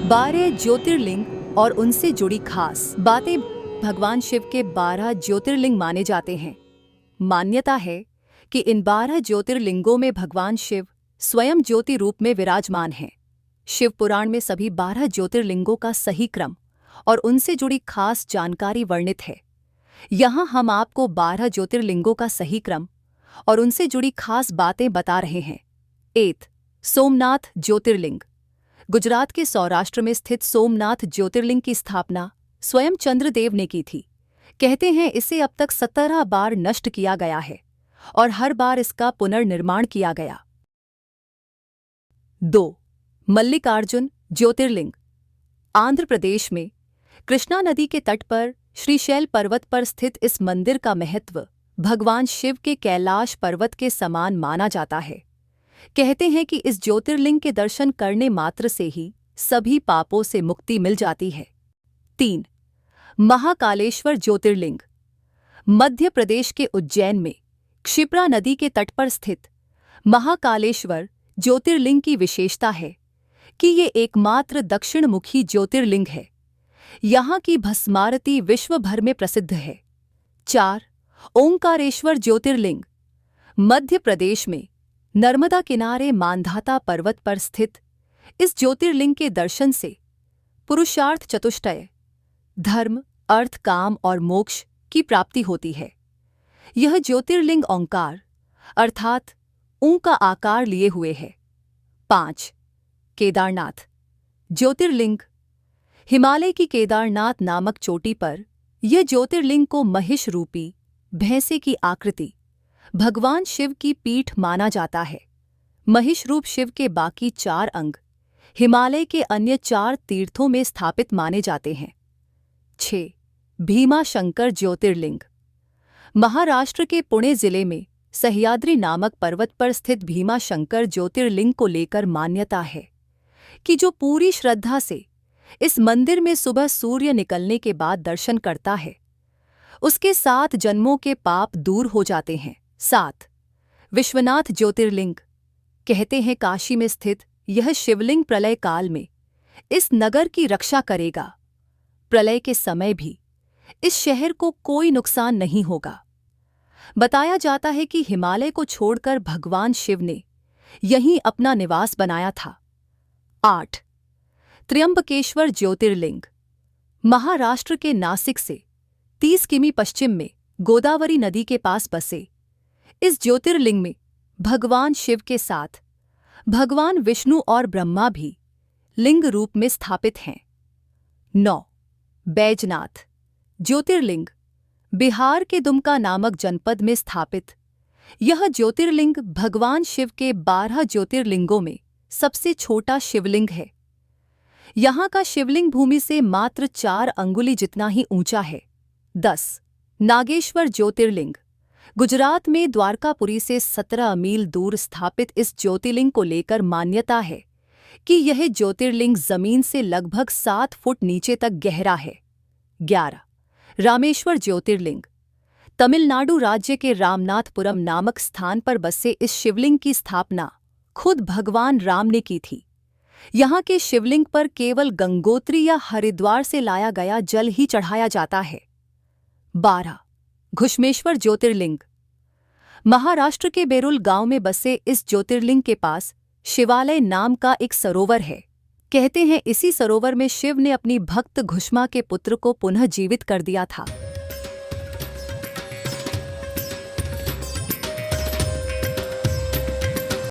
12 ज्योतिर्लिंग और उनसे जुड़ी खास बातें। भगवान शिव के 12 ज्योतिर्लिंग माने जाते हैं। मान्यता है कि इन 12 ज्योतिर्लिंगों में भगवान शिव स्वयं ज्योति रूप में विराजमान हैं। शिव पुराण में सभी 12 ज्योतिर्लिंगों का सही क्रम और उनसे जुड़ी खास जानकारी वर्णित है। यहाँ हम आपको 12 ज्योतिर्लिंगों का सही क्रम और उनसे जुड़ी खास बातें बता रहे हैं। 1. सोमनाथ ज्योतिर्लिंग। गुजरात के सौराष्ट्र में स्थित सोमनाथ ज्योतिर्लिंग की स्थापना स्वयं चंद्रदेव ने की थी। कहते हैं इसे अब तक 17 बार नष्ट किया गया है और हर बार इसका पुनर्निर्माण किया गया। 2. मल्लिकार्जुन ज्योतिर्लिंग। आंध्र प्रदेश में कृष्णा नदी के तट पर श्रीशैल पर्वत पर स्थित इस मंदिर का महत्व भगवान शिव के कैलाश पर्वत के समान माना जाता है। कहते हैं कि इस ज्योतिर्लिंग के दर्शन करने मात्र से ही सभी पापों से मुक्ति मिल जाती है। 3. महाकालेश्वर ज्योतिर्लिंग। मध्य प्रदेश के उज्जैन में क्षिप्रा नदी के तट पर स्थित महाकालेश्वर ज्योतिर्लिंग की विशेषता है कि ये एकमात्र दक्षिणमुखी ज्योतिर्लिंग है। यहाँ की भस्मारती विश्व भर में प्रसिद्ध है। 4. ओंकारेश्वर ज्योतिर्लिंग। मध्य प्रदेश में नर्मदा किनारे मांधाता पर्वत पर स्थित इस ज्योतिर्लिंग के दर्शन से पुरुषार्थ चतुष्टय, धर्म, अर्थ, काम और मोक्ष की प्राप्ति होती है। यह ज्योतिर्लिंग ओंकार अर्थात ऊ का आकार लिए हुए है। 5. केदारनाथ ज्योतिर्लिंग। हिमालय की केदारनाथ नामक चोटी पर यह ज्योतिर्लिंग को महिष रूपी भैंसे की आकृति भगवान शिव की पीठ माना जाता है। महिष रूप शिव के बाकी 4 अंग हिमालय के अन्य 4 तीर्थों में स्थापित माने जाते हैं। 6. भीमाशंकर ज्योतिर्लिंग। महाराष्ट्र के पुणे जिले में सह्याद्री नामक पर्वत पर स्थित भीमाशंकर ज्योतिर्लिंग को लेकर मान्यता है कि जो पूरी श्रद्धा से इस मंदिर में सुबह सूर्य निकलने के बाद दर्शन करता है उसके 7 जन्मों के पाप दूर हो जाते हैं। 7. विश्वनाथ ज्योतिर्लिंग। कहते हैं काशी में स्थित यह शिवलिंग प्रलय काल में इस नगर की रक्षा करेगा। प्रलय के समय भी इस शहर को कोई नुकसान नहीं होगा। बताया जाता है कि हिमालय को छोड़कर भगवान शिव ने यहीं अपना निवास बनाया था। 8. त्र्यंबकेश्वर ज्योतिर्लिंग। महाराष्ट्र के नासिक से 30 किमी पश्चिम में गोदावरी नदी के पास बसे इस ज्योतिर्लिंग में भगवान शिव के साथ भगवान विष्णु और ब्रह्मा भी लिंग रूप में स्थापित हैं। 9. बैजनाथ ज्योतिर्लिंग। बिहार के दुमका नामक जनपद में स्थापित यह ज्योतिर्लिंग भगवान शिव के 12 ज्योतिर्लिंगों में सबसे छोटा शिवलिंग है। यहाँ का शिवलिंग भूमि से मात्र 4 अंगुली जितना ही ऊंचा है। 10. नागेश्वर ज्योतिर्लिंग। गुजरात में द्वारकापुरी से 17 मील दूर स्थापित इस ज्योतिर्लिंग को लेकर मान्यता है कि यह ज्योतिर्लिंग जमीन से लगभग 7 फुट नीचे तक गहरा है। 11. रामेश्वर ज्योतिर्लिंग। तमिलनाडु राज्य के रामनाथपुरम नामक स्थान पर बसे इस शिवलिंग की स्थापना खुद भगवान राम ने की थी। यहाँ के शिवलिंग पर केवल गंगोत्री या हरिद्वार से लाया गया जल ही चढ़ाया जाता है। 12. घुश्मेश्वर ज्योतिर्लिंग। महाराष्ट्र के बेरुल गांव में बसे इस ज्योतिर्लिंग के पास शिवालय नाम का एक सरोवर है। कहते हैं इसी सरोवर में शिव ने अपनी भक्त घुष्मा के पुत्र को पुनः जीवित कर दिया था।